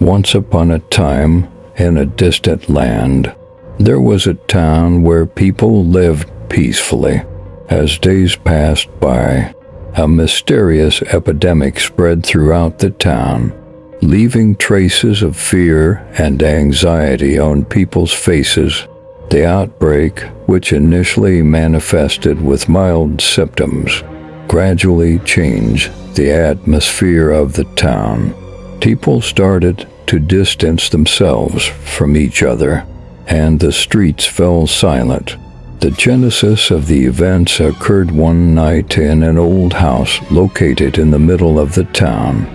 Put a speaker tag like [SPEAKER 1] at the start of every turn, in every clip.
[SPEAKER 1] Once upon a time, in a distant land, there was a town where people lived peacefully. As days passed by, a mysterious epidemic spread throughout the town, leaving traces of fear and anxiety on people's faces. The outbreak, which initially manifested with mild symptoms, gradually changed the atmosphere of the town. People started to distance themselves from each other, and the streets fell silent. The genesis of the events occurred one night in an old house located in the middle of the town.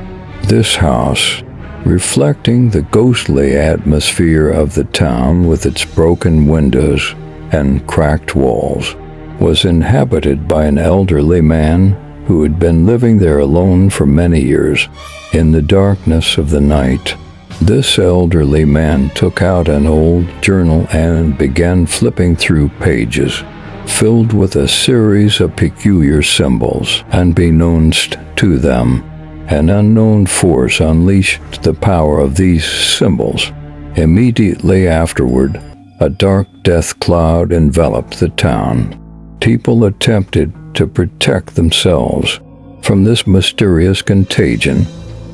[SPEAKER 1] This house, reflecting the ghostly atmosphere of the town with its broken windows and cracked walls, was inhabited by an elderly man who had been living there alone for many years. In the darkness of the night, this elderly man took out an old journal and began flipping through pages filled with a series of peculiar symbols. Unbeknownst to them, an unknown force unleashed the power of these symbols. Immediately afterward, a dark death cloud enveloped the town. People attempted to protect themselves from this mysterious contagion,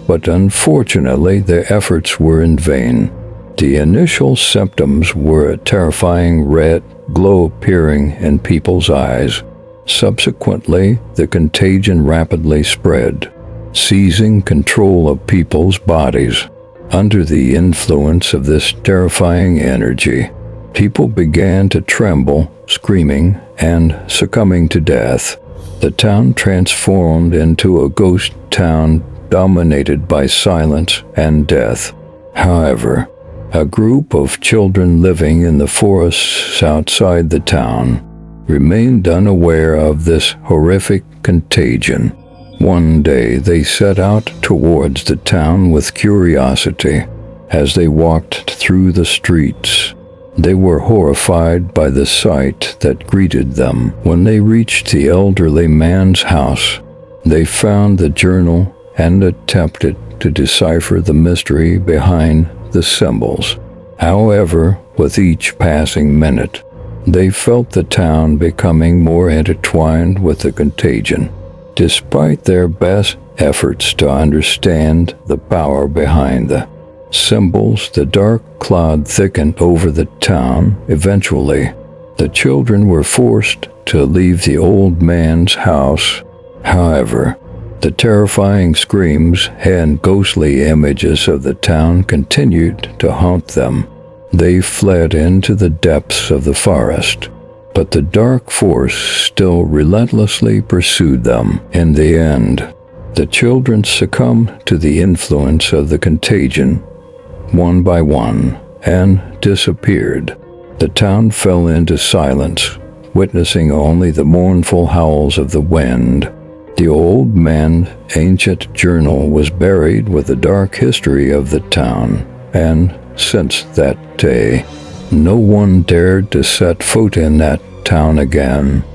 [SPEAKER 1] but unfortunately their efforts were in vain. The initial symptoms were a terrifying red glow appearing in people's eyes. Subsequently, the contagion rapidly spread, seizing control of people's bodies. Under the influence of this terrifying energy, people began to tremble, screaming, and succumbing to death. The town transformed into a ghost town dominated by silence and death. However, a group of children living in the forests outside the town remained unaware of this horrific contagion. One day they set out towards the town with curiosity. As they walked through the streets, they were horrified by the sight that greeted them. When they reached the elderly man's house, they found the journal and attempted to decipher the mystery behind the symbols. However, with each passing minute, they felt the town becoming more intertwined with the contagion. Despite their best efforts to understand the power behind the symbols, the dark cloud thickened over the town. Eventually, the children were forced to leave the old man's house. However, the terrifying screams and ghostly images of the town continued to haunt them. They fled into the depths of the forest, but the dark force still relentlessly pursued them. In the end, the children succumbed to the influence of the contagion, one by one, and disappeared. The town fell into silence, witnessing only the mournful howls of the wind. The old man's ancient journal was buried with the dark history of the town, and since that day, no one dared to set foot in that town again.